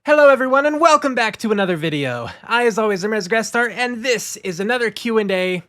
Hello everyone and welcome back to another video. I as always am Grestar and this is another Q&A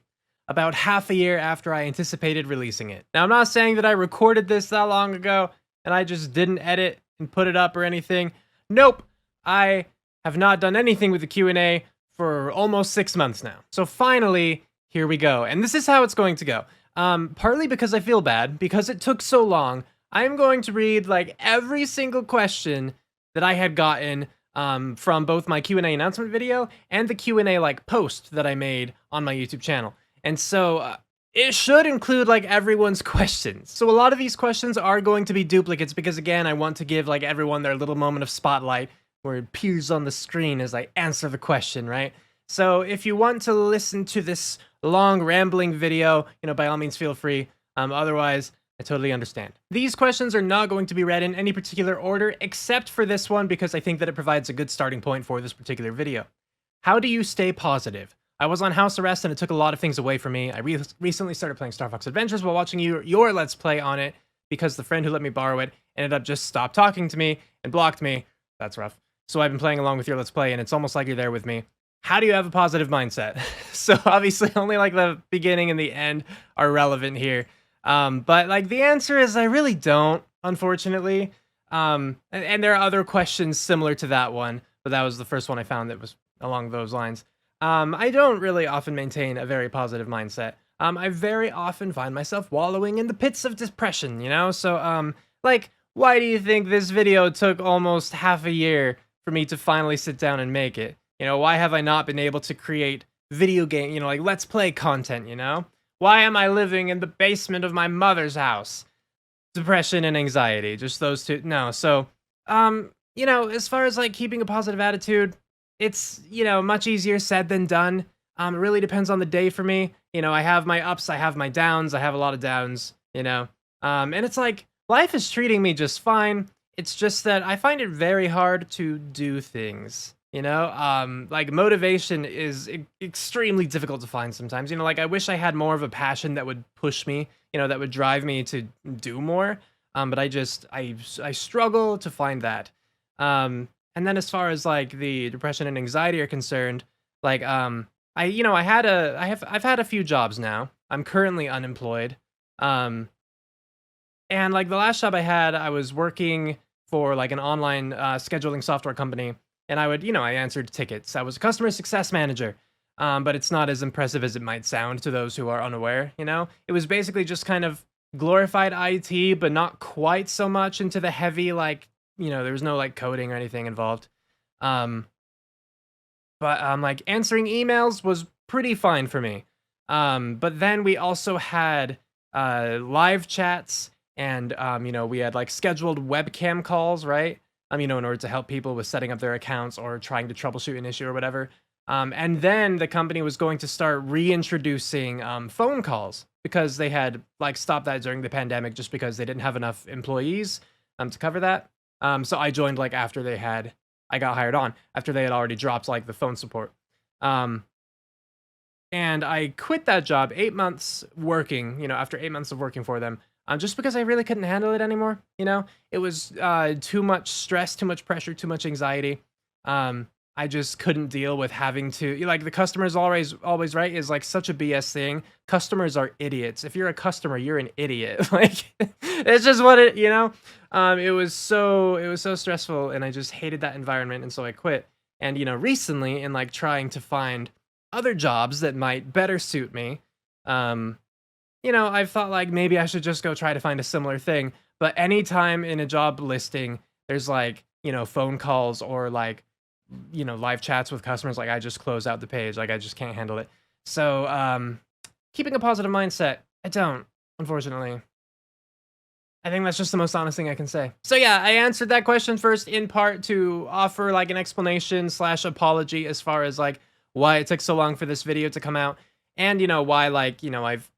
about half a year after I anticipated releasing it. Now I'm not saying that I recorded this that long ago and I just didn't edit and put it up or anything. Nope, I have not done anything with the Q&A for almost 6 months now. So finally, here we go. And this is how it's going to go. Partly because I feel bad, because it took so long, I'm going to read like every single question that I had gotten from both my Q&A announcement video and the Q&A like post that I made on my YouTube channel. And so it should include like everyone's questions. So a lot of these questions are going to be duplicates because again, I want to give like everyone their little moment of spotlight where it appears on the screen as I answer the question, right? So if you want to listen to this long rambling video, by all means feel free. Otherwise, I totally understand. These questions are not going to be read in any particular order, except for this one because I think that it provides a good starting point for this particular video. How do you stay positive? I was on house arrest and it took a lot of things away from me. I recently started playing Star Fox Adventures while watching your Let's Play on it because the friend who let me borrow it ended up just stopped talking to me and blocked me. That's rough. So I've been playing along with your Let's Play and it's almost like you're there with me. How do you have a positive mindset? So obviously only like the beginning and the end are relevant here. But like the answer is I really don't, unfortunately. And there are other questions similar to that one, but that was the first one I found that was along those lines. I don't really often maintain a very positive mindset. I very often find myself wallowing in the pits of depression, So, like, why do you think this video took almost half a year for me to finally sit down and make it? Why have I not been able to create video game, like Let's Play content, Why am I living in the basement of my mother's house? Depression and anxiety, just those two. No, so, as far as like keeping a positive attitude, it's, much easier said than done. It really depends on the day for me. I have my ups, I have my downs, I have a lot of downs, and it's like, life is treating me just fine. It's just that I find it very hard to do things. Like motivation is extremely difficult to find sometimes. Like I wish I had more of a passion that would push me, that would drive me to do more. But I struggle to find that. And then as far as like the depression and anxiety are concerned, like I've had a few jobs now. I'm currently unemployed. And like the last job I had, I was working for like an online scheduling software company. And I answered tickets. I was a customer success manager, but it's not as impressive as it might sound to those who are unaware, It was basically just kind of glorified IT, but not quite so much into the heavy, like, there was no, like, coding or anything involved. Like, answering emails was pretty fine for me. But then we also had live chats, and, we had, like, scheduled webcam calls, right? In order to help people with setting up their accounts or trying to troubleshoot an issue or whatever. And then the company was going to start reintroducing phone calls because they had like stopped that during the pandemic just because they didn't have enough employees to cover that. So I joined like I got hired on after they had already dropped like the phone support. And I quit that job 8 months working, after 8 months of working for them. Just because I really couldn't handle it anymore, It was too much stress, too much pressure, too much anxiety. I just couldn't deal with having to, like, the customer's always right is like such a BS thing. Customers are idiots. If you're a customer, you're an idiot. Like, it's just what it was so stressful and I just hated that environment. And so I quit. And, recently in like trying to find other jobs that might better suit me, I've thought like maybe I should just go try to find a similar thing. But anytime in a job listing, there's like, phone calls or like, live chats with customers, like I just close out the page. Like I just can't handle it. So, keeping a positive mindset, I don't, unfortunately. I think that's just the most honest thing I can say. So yeah, I answered that question first in part to offer like an explanation / apology as far as like why it took so long for this video to come out. And, why like, I've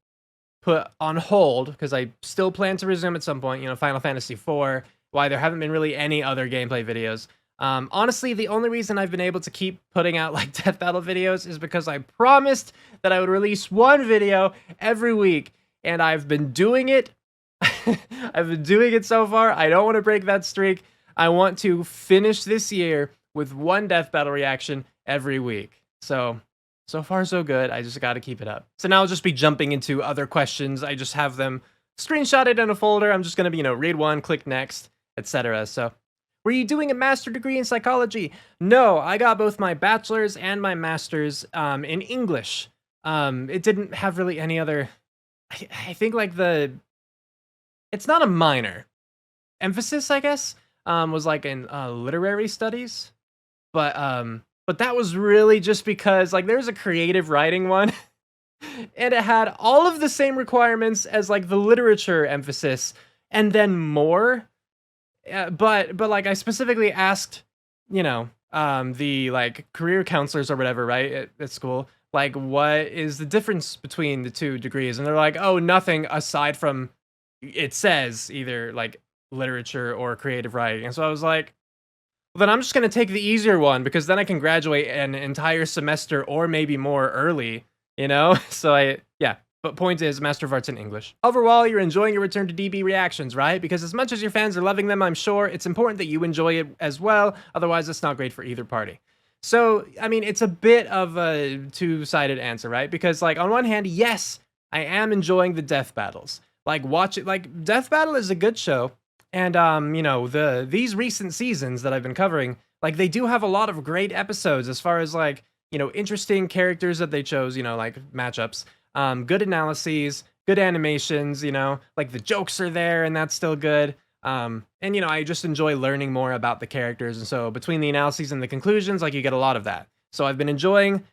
put on hold because I still plan to resume at some point, Final Fantasy IV, why there haven't been really any other gameplay videos. Honestly, the only reason I've been able to keep putting out like death battle videos is because I promised that I would release one video every week, and I've been doing it. I've been doing it so far. I don't want to break that streak. I want to finish this year with one death battle reaction every week. So far so good. I just got to keep it up. So now I'll just be jumping into other questions. I just have them screenshotted in a folder. I'm just going to be, read one, click next, etc. So, were you doing a master's degree in psychology? No, I got both my bachelor's and my master's in English. It didn't have really any other. I think like it's not a minor emphasis, I guess. Was like in literary studies, but that was really just because like there's a creative writing one. And it had all of the same requirements as like the literature emphasis and then more. But like I specifically asked, the like career counselors or whatever, right, at school, like what is the difference between the two degrees? And they're like, oh, nothing aside from it says either like literature or creative writing. And so I was like, well, then I'm just gonna take the easier one because then I can graduate an entire semester or maybe more early. So yeah. But point is, Master of Arts in English. Overall, you're enjoying your return to DB reactions, right? Because as much as your fans are loving them, I'm sure it's important that you enjoy it as well. Otherwise, it's not great for either party. So, I mean, it's a bit of a two-sided answer, right? Because, like, on one hand, yes, I am enjoying the death battles. Like, watch it. Like, Death Battle is a good show. And, these recent seasons that I've been covering, like, they do have a lot of great episodes as far as, like, interesting characters that they chose, like matchups, good analyses, good animations, like the jokes are there and that's still good. And I just enjoy learning more about the characters. And so between the analyses and the conclusions, like you get a lot of that. So I've been enjoying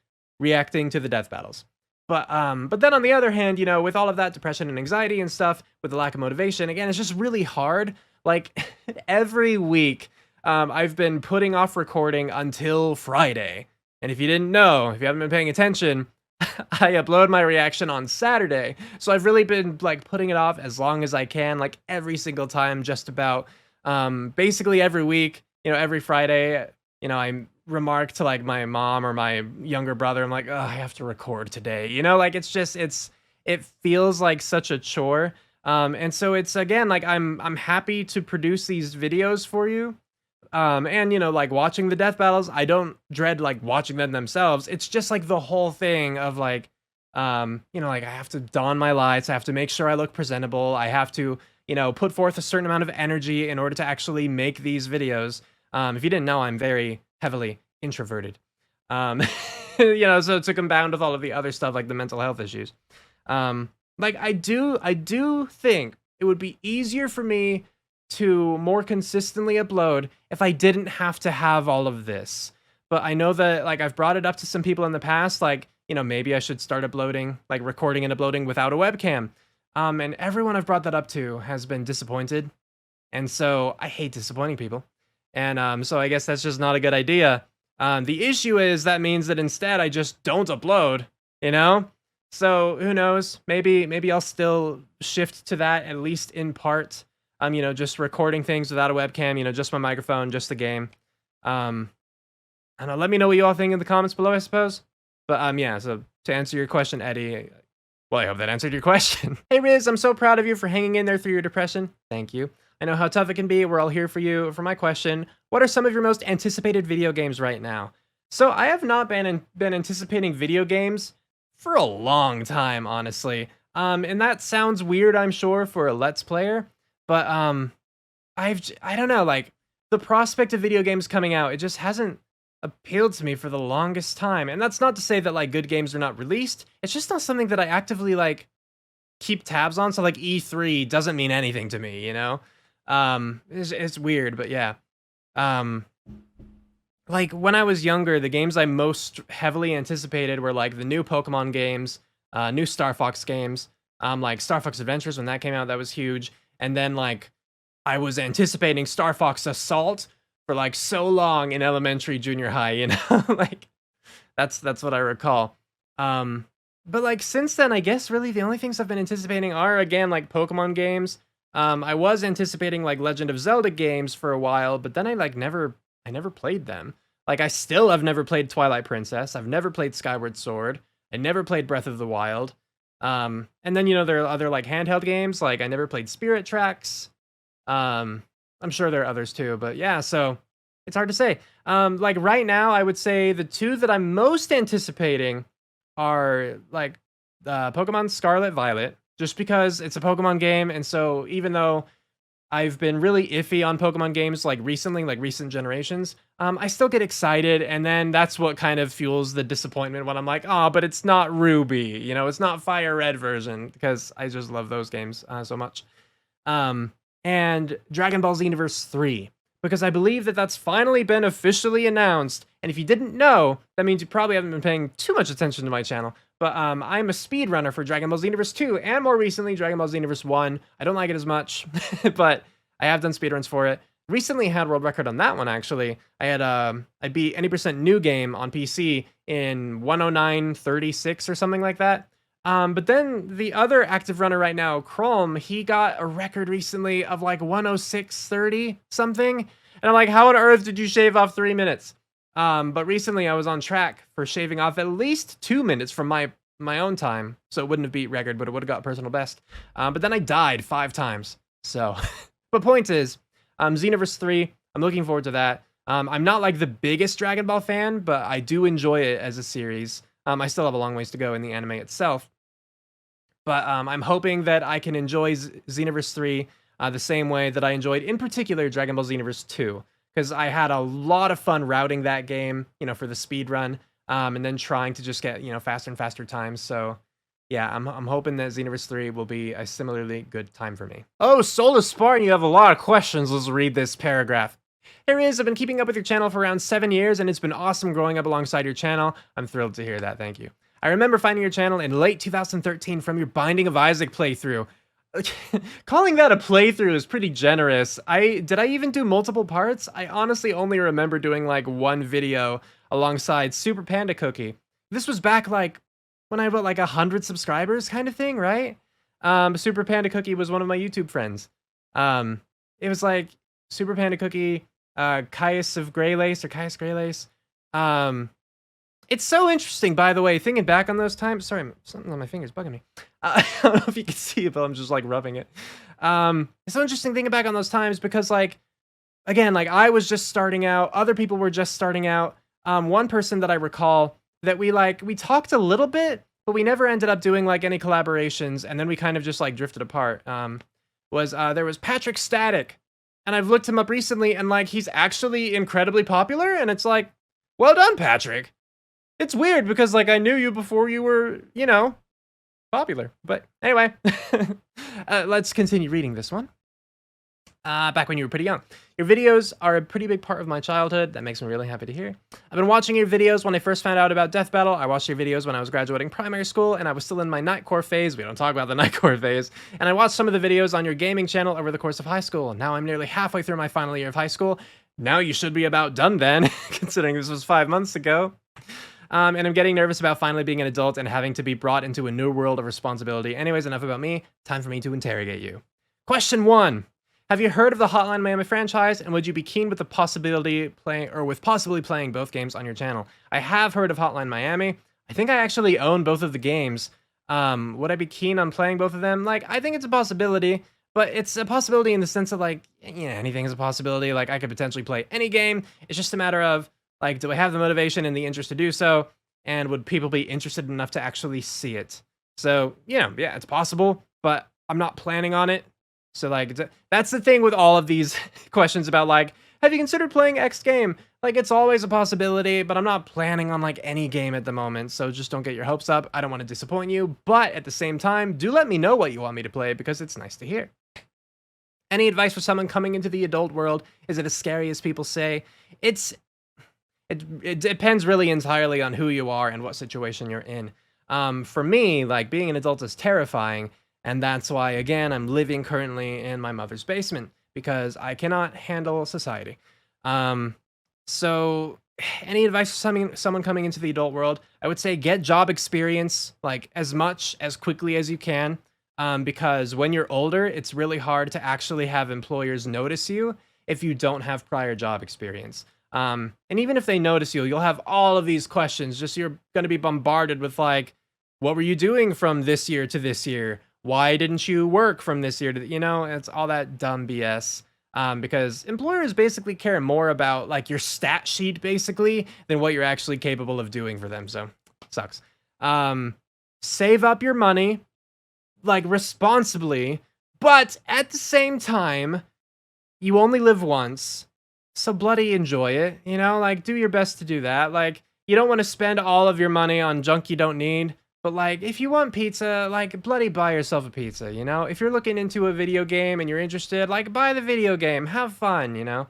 reacting to the death battles. But then on the other hand, with all of that depression and anxiety and stuff, with the lack of motivation, again, it's just really hard. Like every week, I've been putting off recording until Friday. And if you didn't know, if you haven't been paying attention, I upload my reaction on Saturday. So I've really been like putting it off as long as I can, like every single time, just about basically every week, every Friday, I remark to like my mom or my younger brother, I'm like, oh, I have to record today. Like it feels like such a chore. And so it's again, like I'm happy to produce these videos for you. And like watching the death battles, I don't dread like watching them themselves. It's just like the whole thing of like, like I have to don my lights, I have to make sure I look presentable, I have to, put forth a certain amount of energy in order to actually make these videos. If you didn't know, I'm very heavily introverted. So to compound with all of the other stuff like the mental health issues. Like I do think it would be easier for me to more consistently upload if I didn't have to have all of this. But I know that like I've brought it up to some people in the past, like, maybe I should start uploading, like recording and uploading without a webcam. And everyone I've brought that up to has been disappointed. And so I hate disappointing people. And so I guess that's just not a good idea. The issue is that means that instead I just don't upload, So who knows? Maybe I'll still shift to that, at least in part. Just recording things without a webcam, just my microphone, just the game. And let me know what you all think in the comments below, I suppose. But yeah, so to answer your question, Eddie, well, I hope that answered your question. Hey Riz, I'm so proud of you for hanging in there through your depression. Thank you. I know how tough it can be. We're all here for you. For my question, what are some of your most anticipated video games right now? So I have not been anticipating video games for a long time, honestly. And that sounds weird, I'm sure, for a Let's Player. But I don't know, like the prospect of video games coming out, it just hasn't appealed to me for the longest time. And that's not to say that like good games are not released. It's just not something that I actively like keep tabs on. So like E3 doesn't mean anything to me, It's weird, but yeah. Like when I was younger, the games I most heavily anticipated were like the new Pokemon games, new Star Fox games, like Star Fox Adventures when that came out, that was huge. And then like I was anticipating Star Fox Assault for like so long in elementary, junior high, like that's what I recall. But like since then, I guess really the only things I've been anticipating are again like Pokemon games. I was anticipating like Legend of Zelda games for a while, but then I never played them. Like I still have never played Twilight Princess. I've never played Skyward Sword. I never played Breath of the Wild. And then, there are other like handheld games, like I never played Spirit Tracks. I'm sure there are others too, but yeah, so it's hard to say. Like right now, I would say the two that I'm most anticipating are like Pokemon Scarlet Violet, just because it's a Pokemon game, and so even though I've been really iffy on Pokemon games like recently, like recent generations. I still get excited, and then that's what kind of fuels the disappointment when I'm like, oh, but it's not Ruby, you know, it's not Fire Red version, because I just love those games so much. And Dragon Ball Xenoverse 3, because I believe that that's finally been officially announced. And if you didn't know, that means you probably haven't been paying too much attention to my channel. But I'm a speedrunner for Dragon Ball Xenoverse 2, and more recently, Dragon Ball Xenoverse 1. I don't like it as much, but I have done speedruns for it. Recently had world record on that one, actually. I beat any percent new game on PC in 109.36 or something like that. But then the other active runner right now, Chrome, he got a record recently of like 106.30 something. And I'm like, how on earth did you shave off 3 minutes? But recently I was on track for shaving off at least 2 minutes from my own time. So it wouldn't have beat record, but it would have got personal best. But then I died 5 times. So, but point is, Xenoverse 3, I'm looking forward to that. I'm not like the biggest Dragon Ball fan, but I do enjoy it as a series. I still have a long ways to go in the anime itself. But I'm hoping that I can enjoy Xenoverse 3 the same way that I enjoyed, in particular, Dragon Ball Xenoverse 2. Because I had a lot of fun routing that game, you know, for the speed run, and then trying to just get, you know, faster and faster times. So, yeah, I'm hoping that Xenoverse 3 will be a similarly good time for me. Oh, Solar Spartan, you have a lot of questions. Let's read this paragraph. Here it is. I've been keeping up with your channel for around 7 years, and it's been awesome growing up alongside your channel. I'm thrilled to hear that. Thank you. I remember finding your channel in late 2013 from your Binding of Isaac playthrough. Calling that a playthrough is pretty generous. Did I even do multiple parts? I honestly only remember doing like one video alongside Super Panda Cookie. This was back like when I had like 100 subscribers kind of thing, right? Super Panda Cookie was one of my YouTube friends. It was like Super Panda Cookie, Caius of Greylace or Caius Greylace. It's so interesting, by the way, thinking back on those times. Sorry, something on my finger's bugging me. I don't know if you can see it, but I'm just like rubbing it. It's so interesting thinking back on those times because, like, again, like I was just starting out. Other people were just starting out. One person that I recall that we talked a little bit, but we never ended up doing like any collaborations, and then we kind of just like drifted apart. There was Patrick Static, and I've looked him up recently, and like he's actually incredibly popular, and it's like, well done, Patrick. It's weird because, like, I knew you before you were, you know, popular. But anyway, let's continue reading this one. Back when you were pretty young. Your videos are a pretty big part of my childhood. That makes me really happy to hear. I've been watching your videos when I first found out about Death Battle. I watched your videos when I was graduating primary school, and I was still in my Nightcore phase. We don't talk about the Nightcore phase. And I watched some of the videos on your gaming channel over the course of high school. Now I'm nearly halfway through my final year of high school. Now you should be about done then, considering this was 5 months ago. And I'm getting nervous about finally being an adult and having to be brought into a new world of responsibility. Anyways, enough about me. Time for me to interrogate you. Question 1. Have you heard of the Hotline Miami franchise, and would you be keen with the possibly playing both games on your channel? I have heard of Hotline Miami. I think I actually own both of the games. Would I be keen on playing both of them? Like, I think it's a possibility, but it's a possibility in the sense of like, yeah, anything is a possibility. Like, I could potentially play any game. It's just a matter of, like, do I have the motivation and the interest to do so? And would people be interested enough to actually see it? So, you know, yeah, it's possible, but I'm not planning on it. So, like, that's the thing with all of these questions about, like, have you considered playing X game? Like, it's always a possibility, but I'm not planning on, like, any game at the moment. So just don't get your hopes up. I don't want to disappoint you. But at the same time, do let me know what you want me to play because it's nice to hear. Any advice for someone coming into the adult world? Is it as scary as people say? It depends really entirely on who you are and what situation you're in. For me, like, being an adult is terrifying, and that's why, again, I'm living currently in my mother's basement, because I cannot handle society. So, any advice for someone coming into the adult world? I would say get job experience, like, as quickly as you can, because when you're older, it's really hard to actually have employers notice you if you don't have prior job experience. And even if they notice you, you'll have all of these questions. Just you're going to be bombarded with like, what were you doing from this year to this year? Why didn't you work from this year to, you know, it's all that dumb BS. Because employers basically care more about like your stat sheet basically than what you're actually capable of doing for them. So sucks. Save up your money like responsibly, but at the same time, you only live once. So bloody enjoy it, you know, like do your best to do that. Like you don't want to spend all of your money on junk you don't need, but like if you want pizza, like bloody buy yourself a pizza, you know? If you're looking into a video game and you're interested, like buy the video game, have fun, you know?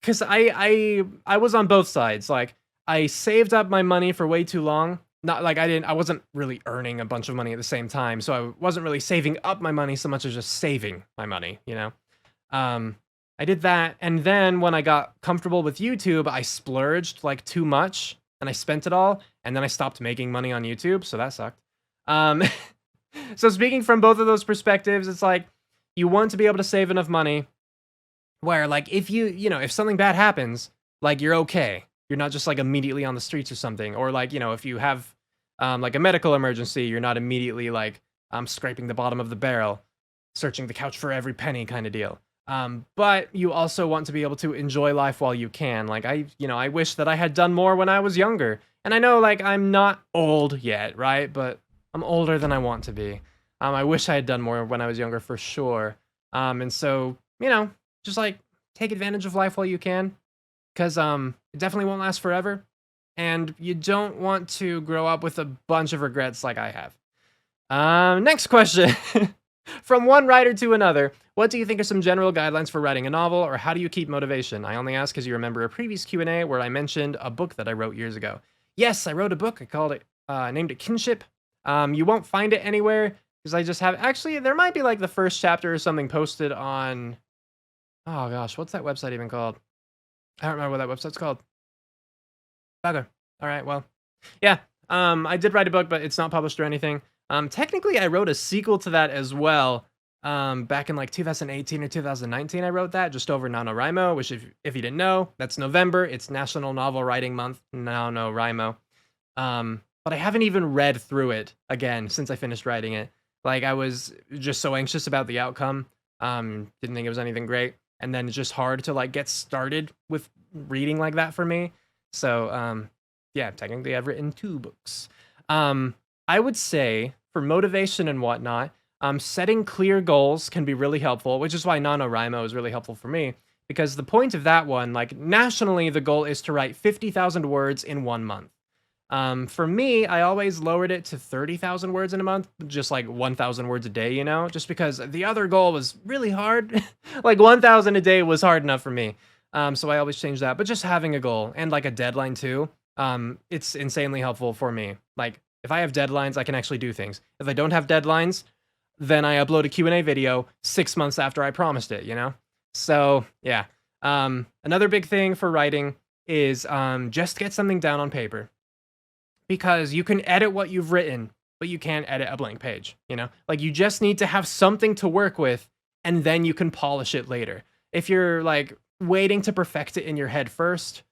Cuz I was on both sides. Like I saved up my money for way too long. Not like I wasn't really earning a bunch of money at the same time, so I wasn't really saving up my money so much as just saving my money, you know? Um, I did that, and then when I got comfortable with YouTube, I splurged like too much, and I spent it all, and then I stopped making money on YouTube, so that sucked. Um, so speaking from both of those perspectives, it's like you want to be able to save enough money where, like, if if something bad happens, like you're okay. You're not just like immediately on the streets or something, or like if you have like a medical emergency, you're not immediately like scraping the bottom of the barrel, searching the couch for every penny kind of deal. But you also want to be able to enjoy life while you can. Like I wish that I had done more when I was younger. And I know like I'm not old yet, right? But I'm older than I want to be. I wish I had done more when I was younger for sure. And so, just like take advantage of life while you can, because it definitely won't last forever. And you don't want to grow up with a bunch of regrets like I have. Next question. From one writer to another, what do you think are some general guidelines for writing a novel, or how do you keep motivation? I only ask because you remember a previous Q&A where I mentioned a book that I wrote years ago. Yes, I wrote a book. I named it Kinship. You won't find it anywhere because I just have, actually, there might be like the first chapter or something posted on, oh gosh, what's that website even called? I don't remember what that website's called. Bugger. All right, well, yeah, I did write a book, but it's not published or anything. Technically, I wrote a sequel to that as well. Back in like 2018 or 2019, I wrote that just over NaNoWriMo, which if you didn't know, that's November. It's National Novel Writing Month, NaNoWriMo. But I haven't even read through it again since I finished writing it. Like I was just so anxious about the outcome. Didn't think it was anything great. And then it's just hard to like get started with reading like that for me. So, yeah, technically I've written 2 books. I would say for motivation and whatnot, setting clear goals can be really helpful, which is why NaNoWriMo is really helpful for me, because the point of that one, like nationally, the goal is to write 50,000 words in 1 month. For me, I always lowered it to 30,000 words in a month, just like 1,000 words a day, just because the other goal was really hard. Like 1,000 a day was hard enough for me. So I always change that, but just having a goal and like a deadline too, it's insanely helpful for me. Like if I have deadlines, I can actually do things. If I don't have deadlines, then I upload a Q&A video 6 months after I promised it, So yeah. Another big thing for writing is just get something down on paper, because you can edit what you've written, but you can't edit a blank page, Like you just need to have something to work with, and then you can polish it later. If you're like waiting to perfect it in your head first,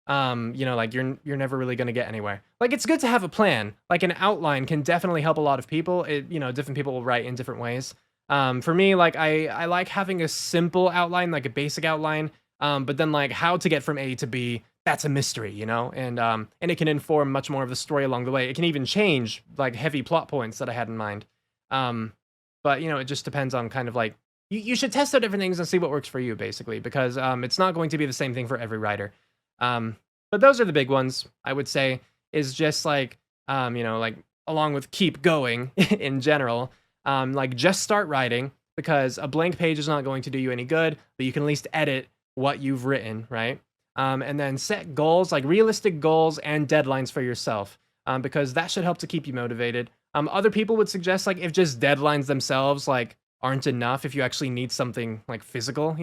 like you're never really going to get anywhere. Like it's good to have a plan. Like an outline can definitely help a lot of people. Different people will write in different ways. For me, like I like having a simple outline, like a basic outline. But then like how to get from A to B, that's a mystery, and it can inform much more of the story along the way. It can even change like heavy plot points that I had in mind. But it just depends on kind of like, you should test out different things and see what works for you, basically, because it's not going to be the same thing for every writer. But those are the big ones, I would say, is just like, like along with keep going in general, like just start writing, because a blank page is not going to do you any good, but you can at least edit what you've written, right? And then set goals, like realistic goals and deadlines for yourself, because that should help to keep you motivated. Other people would suggest like if just deadlines themselves like aren't enough, if you actually need something like physical,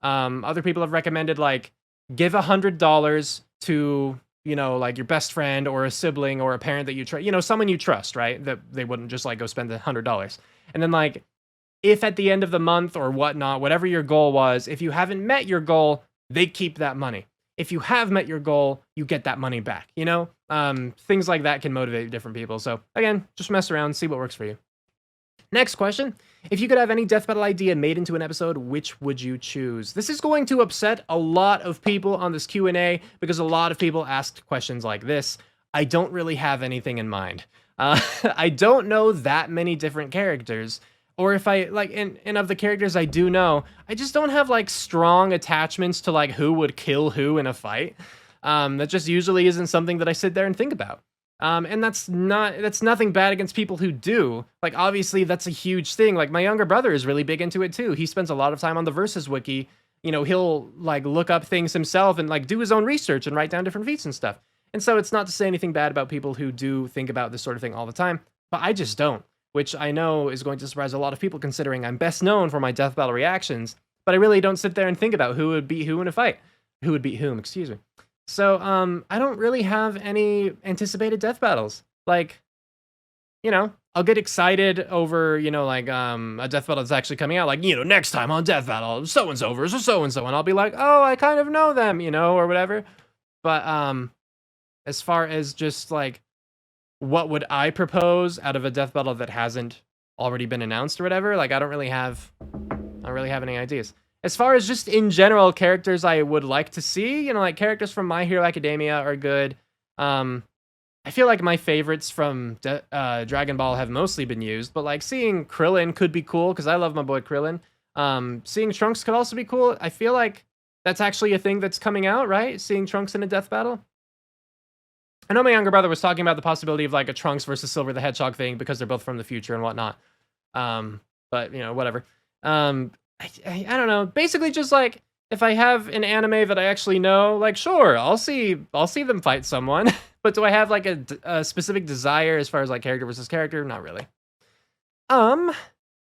other people have recommended like give $100 to, like your best friend or a sibling or a parent that you trust, someone you trust, right? That they wouldn't just like go spend $100. And then like, if at the end of the month or whatnot, whatever your goal was, if you haven't met your goal, they keep that money. If you have met your goal, you get that money back, Things like that can motivate different people. So again, just mess around, see what works for you. Next question. If you could have any death battle idea made into an episode, which would you choose? This is going to upset a lot of people on this Q&A because a lot of people asked questions like this. I don't really have anything in mind. I don't know that many different characters, or if I, like, and of the characters I do know, I just don't have, like, strong attachments to, like, who would kill who in a fight. That just usually isn't something that I sit there and think about. And that's nothing bad against people who do. Like, obviously, that's a huge thing. Like, my younger brother is really big into it, too. He spends a lot of time on the Versus Wiki. You know, he'll, like, look up things himself and, like, do his own research and write down different feats and stuff. And so it's not to say anything bad about people who do think about this sort of thing all the time, but I just don't, which I know is going to surprise a lot of people considering I'm best known for my death battle reactions, but I really don't sit there and think about who would beat who in a fight. Who would beat whom, excuse me. So, I don't really have any anticipated death battles. Like, you know, I'll get excited over, you know, like, a death battle that's actually coming out. Like, you know, next time on Death Battle, so-and-so versus so-and-so. And I'll be like, oh, I kind of know them, you know, or whatever. But, as far as just, like, what would I propose out of a death battle that hasn't already been announced or whatever, like, I don't really have any ideas. As far as just in general characters I would like to see, you know, like characters from My Hero Academia are good. I feel like my favorites from Dragon Ball have mostly been used, but like seeing Krillin could be cool because I love my boy Krillin. Seeing Trunks could also be cool. I feel like that's actually a thing that's coming out, right? Seeing Trunks in a death battle. I know my younger brother was talking about the possibility of like a Trunks versus Silver the Hedgehog thing because they're both from the future and whatnot. But you know, whatever. I don't know. Basically, just like if I have an anime that I actually know, like sure, I'll see them fight someone. But do I have like a specific desire as far as like character versus character? Not really.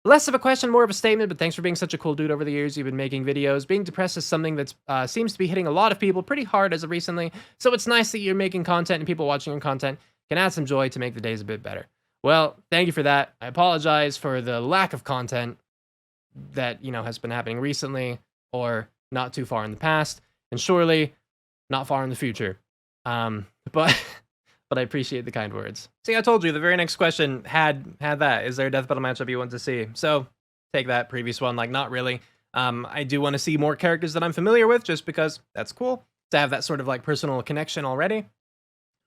Less of a question, more of a statement, but thanks for being such a cool dude over the years. You've been making videos. Being depressed is something that seems to be hitting a lot of people pretty hard as of recently, so it's nice that you're making content and people watching your content can add some joy to make the days a bit better. Well, thank you for that. I apologize for the lack of content that, you know, has been happening recently or not too far in the past, and surely not far in the future. But I appreciate the kind words. See, I told you, the very next question had that. Is there a death battle matchup you want to see? So, take that previous one, like, not really. I do want to see more characters that I'm familiar with, just because that's cool, to have that sort of, like, personal connection already.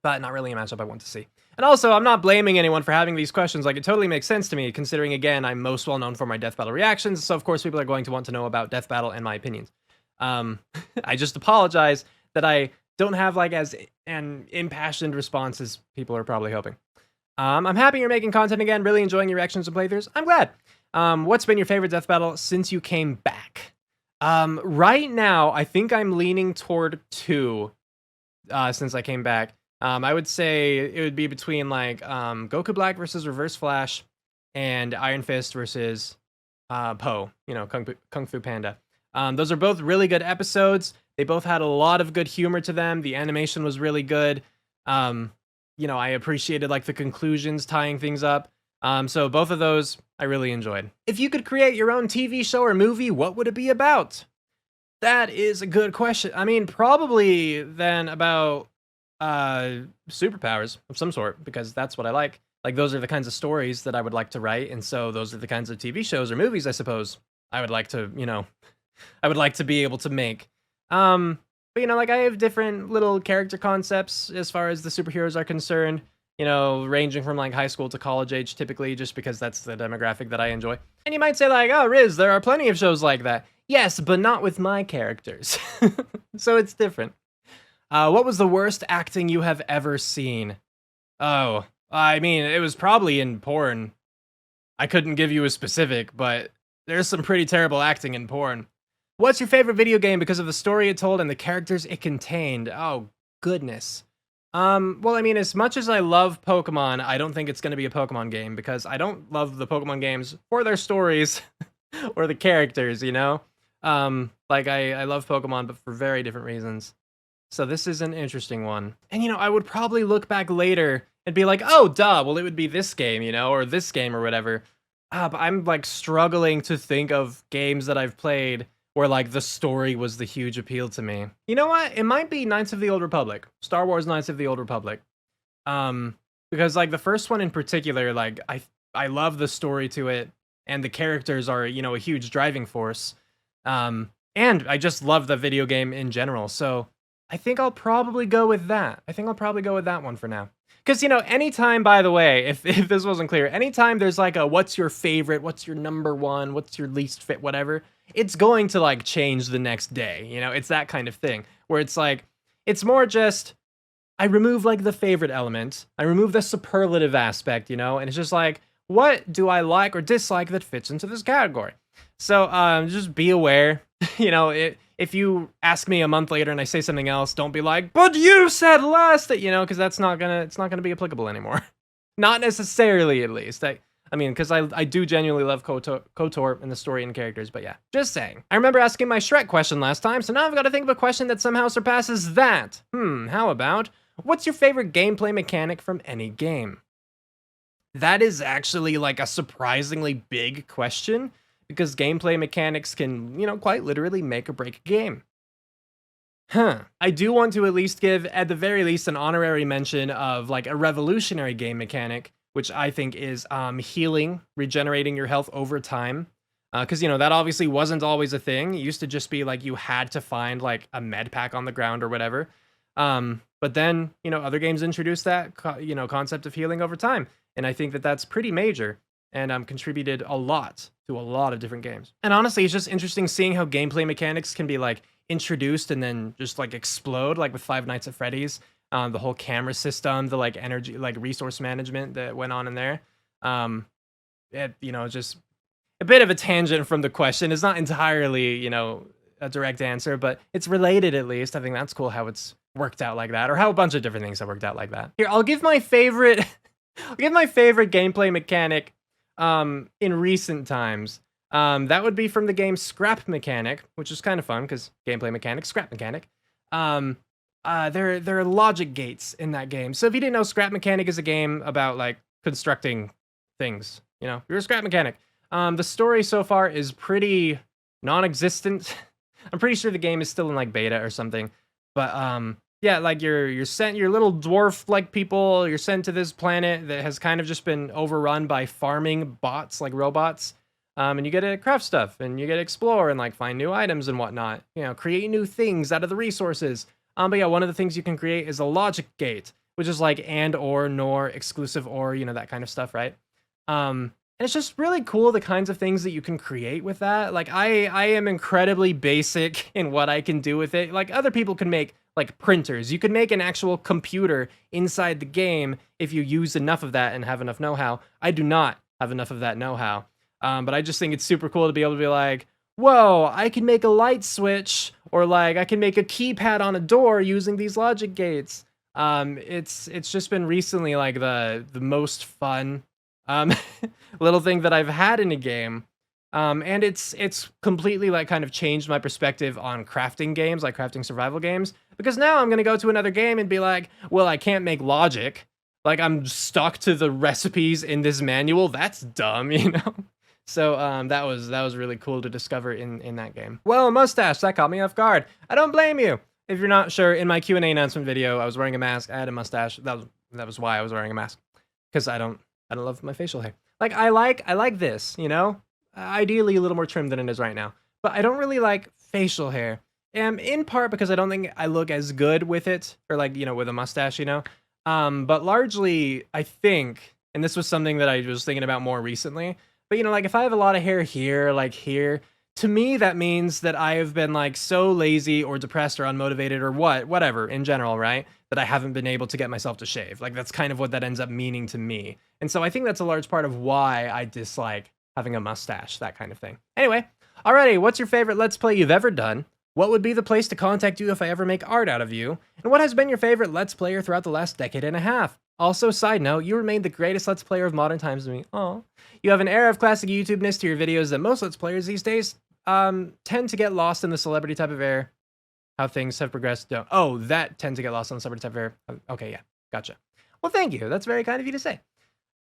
But not really a matchup I want to see. And also, I'm not blaming anyone for having these questions. Like, it totally makes sense to me, considering, again, I'm most well known for my death battle reactions, so of course people are going to want to know about death battle and my opinions. I just apologize that I don't have like as an impassioned response as people are probably hoping. I'm happy you're making content again, really enjoying your reactions and playthroughs. I'm glad. What's been your favorite death battle since you came back? Right now, I think I'm leaning toward 2 since I came back. I would say it would be between like Goku Black versus Reverse Flash and Iron Fist versus Po, you know, Kung Fu Panda. Those are both really good episodes. They both had a lot of good humor to them. The animation was really good. You know, I appreciated like the conclusions tying things up. So both of those I really enjoyed. If you could create your own TV show or movie, what would it be about? That is a good question. I mean, probably then about superpowers of some sort, because that's what I like. Like, those are the kinds of stories that I would like to write, and so those are the kinds of TV shows or movies, I suppose, I would like to, you know, I would like to be able to make. But, you know, like, I have different little character concepts as far as the superheroes are concerned, you know, ranging from, like, high school to college age, typically, just because that's the demographic that I enjoy. And you might say, like, oh, Riz, there are plenty of shows like that. Yes, but not with my characters. So it's different. What was the worst acting you have ever seen? Oh, I mean, it was probably in porn. I couldn't give you a specific, but there's some pretty terrible acting in porn. What's your favorite video game because of the story it told and the characters it contained? Oh, goodness. Well, I mean, as much as I love Pokemon, I don't think it's going to be a Pokemon game because I don't love the Pokemon games for their stories or the characters, you know? Like, I love Pokemon, but for very different reasons. So this is an interesting one. And, you know, I would probably look back later and be like, oh, duh, well, it would be this game, you know, or this game or whatever. But I'm, like, struggling to think of games that I've played where, like, the story was the huge appeal to me. You know what? It might be Knights of the Old Republic. Star Wars Knights of the Old Republic. Because, like, the first one in particular, like, I love the story to it, and the characters are, you know, a huge driving force. And I just love the video game in general. So I think I'll probably go with that. I think I'll probably go with that one for now. Because, you know, anytime, by the way, if this wasn't clear, anytime there's like a what's your favorite, what's your number one, what's your least fit, whatever, it's going to like change the next day. You know, it's that kind of thing where it's like, it's more just, I remove like the favorite element, I remove the superlative aspect, you know, and it's just like, what do I like or dislike that fits into this category? So just be aware, you know, if you ask me a month later and I say something else, don't be like, but you said last that, you know, because it's not gonna be applicable anymore. Not necessarily, at least. I mean, because I do genuinely love KOTOR and the story and characters, but yeah, just saying. I remember asking my Shrek question last time, so now I've got to think of a question that somehow surpasses that. How about, what's your favorite gameplay mechanic from any game? That is actually like a surprisingly big question, because gameplay mechanics can, you know, quite literally make or break a game. I do want to at least give, at the very least, an honorary mention of like a revolutionary game mechanic, which I think is healing, regenerating your health over time. Because, you know, that obviously wasn't always a thing. It used to just be like you had to find like a med pack on the ground or whatever. But then, you know, other games introduced that, you know, concept of healing over time. And I think that that's pretty major and contributed a lot to a lot of different games. And honestly, it's just interesting seeing how gameplay mechanics can be like introduced and then just like explode, like with Five Nights at Freddy's. The whole camera system, the like energy, like resource management that went on in there. You know, just a bit of a tangent from the question. It's not entirely, you know, a direct answer, but it's related at least. I think that's cool how it's worked out like that, or how a bunch of different things have worked out like that. Here, I'll give my favorite, I'll give my favorite gameplay mechanic in recent times. That would be from the game Scrap Mechanic, which is kind of fun because gameplay mechanic, scrap mechanic. There are logic gates in that game. So if you didn't know, Scrap Mechanic is a game about like constructing things. You know, you're a scrap mechanic. The story so far is pretty non-existent. I'm pretty sure the game is still in like beta or something. But yeah, like you're sent, your little dwarf like people, you're sent to this planet that has kind of just been overrun by farming bots, like robots. And you get to craft stuff, and you get to explore and like find new items and whatnot. You know, create new things out of the resources. But yeah, one of the things you can create is a logic gate, which is like and, or, nor, exclusive, or, you know, that kind of stuff, right? And it's just really cool, the kinds of things that you can create with that. Like, I am incredibly basic in what I can do with it. Like, other people can make, like, printers. You could make an actual computer inside the game if you use enough of that and have enough know-how. I do not have enough of that know-how. But I just think it's super cool to be able to be like, whoa, I can make a light switch, or like I can make a keypad on a door using these logic gates. It's just been recently like the most fun little thing that I've had in a game. And it's completely like kind of changed my perspective on crafting games, like crafting survival games, because now I'm gonna go to another game and be like, well, I can't make logic. Like I'm stuck to the recipes in this manual. That's dumb, you know? So that was really cool to discover in that game. Well, mustache, that caught me off guard. I don't blame you. If you're not sure, in my Q&A announcement video, I was wearing a mask. I had a mustache. That was why I was wearing a mask, because I don't love my facial hair. Like I like this, you know. Ideally a little more trim than it is right now, but I don't really like facial hair. In part because I don't think I look as good with it, or like, you know, with a mustache, you know. But largely, I think, and this was something that I was thinking about more recently. But, you know, like, if I have a lot of hair here, like here, to me, that means that I have been, like, so lazy or depressed or unmotivated or whatever in general, right? That I haven't been able to get myself to shave. Like, that's kind of what that ends up meaning to me. And so I think that's a large part of why I dislike having a mustache, that kind of thing. Anyway, alrighty, what's your favorite Let's Play you've ever done? What would be the place to contact you if I ever make art out of you? And what has been your favorite Let's Player throughout the last decade and a half? Also, side note, you remain the greatest Let's Player of modern times to me. Aw. You have an air of classic YouTube-ness to your videos that most Let's Players these days tend to get lost in the celebrity type of air. How things have progressed. Oh, that tend to get lost in the celebrity type of air. Okay, yeah, gotcha. Well, thank you. That's very kind of you to say.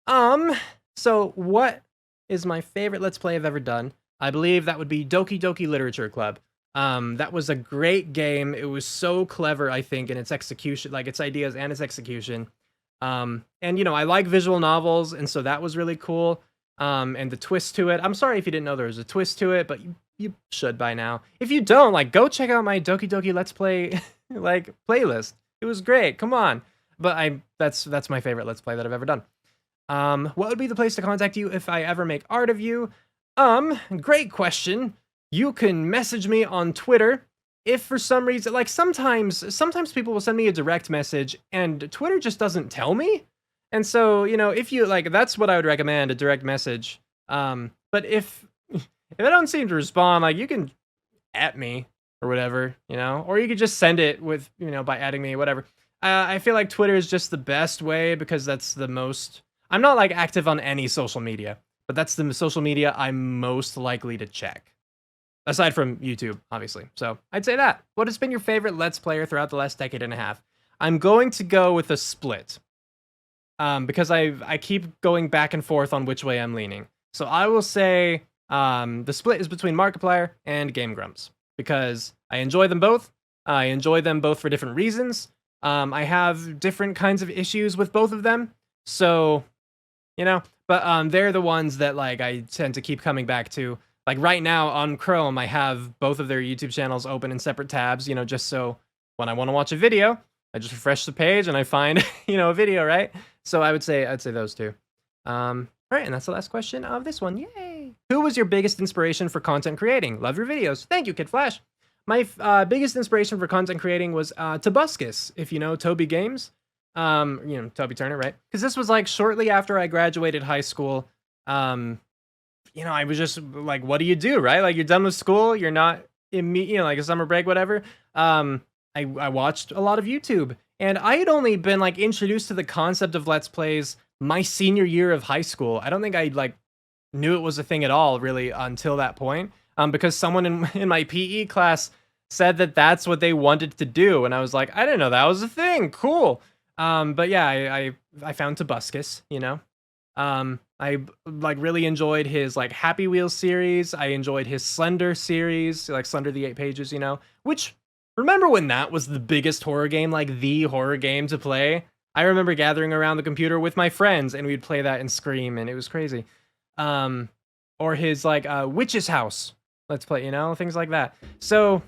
So what is my favorite Let's Play I've ever done? I believe that would be Doki Doki Literature Club. That was a great game. It was so clever, I think, in its execution, like its ideas and its execution. And, you know, I like visual novels, and so that was really cool. and the twist to it. I'm sorry if you didn't know there was a twist to it, but you should by now. If you don't, like, go check out my Doki Doki Let's Play like playlist. It was great. Come on. But that's my favorite Let's Play that I've ever done. What would be the place to contact you if I ever make art of you? Great question. You can message me on Twitter. If for some reason, like sometimes people will send me a direct message and Twitter just doesn't tell me. And so, you know, if you like, that's what I would recommend, a direct message. But if I don't seem to respond, like you can at me or whatever, you know, or you could just send it with, you know, by adding me, whatever. I feel like Twitter is just the best way because that's the most, I'm not like active on any social media, but that's the social media I'm most likely to check. Aside from YouTube, obviously. So I'd say that. What has been your favorite Let's Player throughout the last decade and a half? I'm going to go with a split. Because I keep going back and forth on which way I'm leaning. So I will say the split is between Markiplier and Game Grumps. Because I enjoy them both. I enjoy them both for different reasons. I have different kinds of issues with both of them. So, you know, but they're the ones that like I tend to keep coming back to. Like right now on Chrome, I have both of their YouTube channels open in separate tabs, you know, just so when I want to watch a video, I just refresh the page and I find, you know, a video, right? So I'd say those two. All right, and that's the last question of this one. Yay! Who was your biggest inspiration for content creating? Love your videos. Thank you, Kid Flash. My biggest inspiration for content creating was Tobuscus, if you know Toby Games. You know, Toby Turner, right? Because this was like shortly after I graduated high school. You know, I was just like, what do you do, right? Like, you're done with school, you're not you know, like a summer break, whatever. I watched a lot of YouTube, and I had only been like introduced to the concept of Let's Plays my senior year of high school. I don't think I like knew it was a thing at all really until that point. Because someone in my PE class said that that's what they wanted to do, and I was like, I didn't know that was a thing. Cool. But yeah, I found Tobuscus, you know. I like really enjoyed his like Happy Wheels series. I enjoyed his Slender series, like Slender the 8 Pages, you know, which remember when that was the biggest horror game, like the horror game to play? I remember gathering around the computer with my friends and we'd play that and scream and it was crazy. Or his like Witch's House Let's Play, you know, things like that. So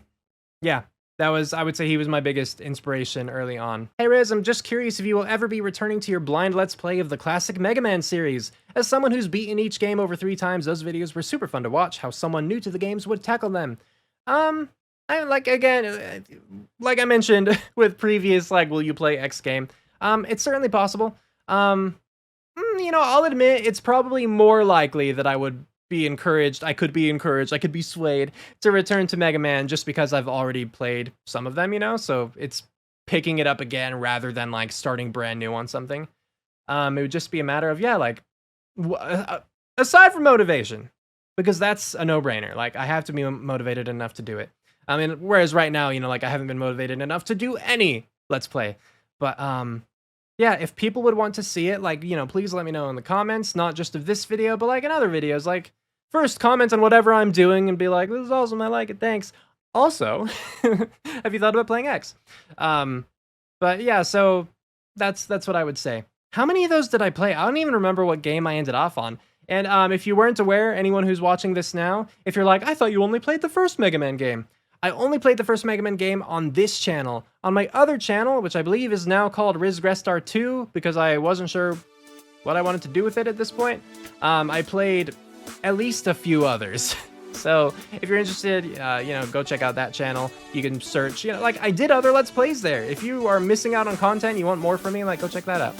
yeah, I would say he was my biggest inspiration early on. Hey Riz, I'm just curious if you will ever be returning to your blind Let's Play of the classic Mega Man series. As someone who's beaten each game over 3 times, those videos were super fun to watch, how someone new to the games would tackle them. I like, again, like I mentioned with previous, like, will you play X game? It's certainly possible. You know, I'll admit it's probably more likely that I could be swayed to return to Mega Man just because I've already played some of them, you know? So it's picking it up again rather than like starting brand new on something. It would just be a matter of, yeah, like, aside from motivation, because that's a no-brainer. Like, I have to be motivated enough to do it. I mean, whereas right now, you know, like I haven't been motivated enough to do any Let's Play. But, yeah, if people would want to see it, like, you know, please let me know in the comments, not just of this video, but like in other videos, like, first, comment on whatever I'm doing and be like, this is awesome, I like it, thanks. Also, have you thought about playing X? But yeah, so that's what I would say. How many of those did I play? I don't even remember what game I ended off on. And if you weren't aware, anyone who's watching this now, if you're like, I thought you only played the first Mega Man game. I only played the first Mega Man game on this channel. On my other channel, which I believe is now called Riz Grestar 2, because I wasn't sure what I wanted to do with it at this point, I played at least a few others. So if you're interested, you know, go check out that channel. You can search, you know, like I did other Let's Plays there. If you are missing out on content, you want more from me, like go check that out.